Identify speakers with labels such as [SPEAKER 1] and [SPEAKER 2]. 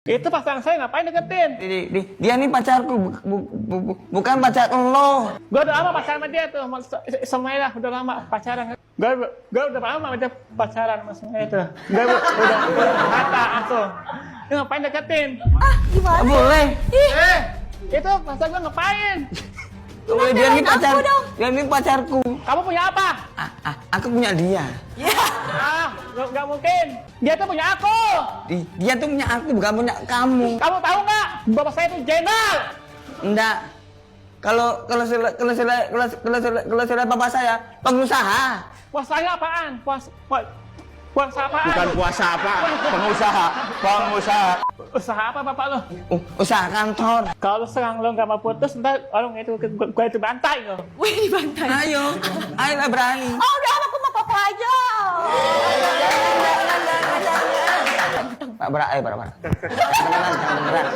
[SPEAKER 1] Itu pasangan saya, ngapain deketin?
[SPEAKER 2] Dia nih pacarku, bukan pacar lo.
[SPEAKER 1] Gue udah lama pacaran sama dia tuh, sama Ella udah lama pacaran. Gue udah lama sama dia pacaran sama itu. Gue udah kata tuh. Lu ngapain deketin?
[SPEAKER 3] Ah, gimana?
[SPEAKER 2] Boleh.
[SPEAKER 1] Itu pacar gue ngapain?
[SPEAKER 2] Boleh, dia nih pacar, dia nih pacarku.
[SPEAKER 1] Kamu punya apa?
[SPEAKER 2] Aku punya dia.
[SPEAKER 1] Nggak mungkin. Dia tuh punya aku.
[SPEAKER 2] Dia tuh punya aku, bukan punya kamu.
[SPEAKER 1] Kamu tahu nggak? Bapak saya itu jenderal.
[SPEAKER 2] Enggak. Kalau sila bapak saya pengusaha.
[SPEAKER 1] Puasanya apaan? Puasa apaan?
[SPEAKER 4] Bukan puasa apa, pengusaha.
[SPEAKER 1] Usaha apa bapak lo?
[SPEAKER 2] Usaha kantor.
[SPEAKER 1] Kalau sekarang lo nggak mau putus, ntar orang itu gue itu bantai lo.
[SPEAKER 3] Wih, dibantai.
[SPEAKER 2] Ayolah berani.
[SPEAKER 3] Oh, udah aku mau papa aja.
[SPEAKER 2] Pak, berat. Jangan berat.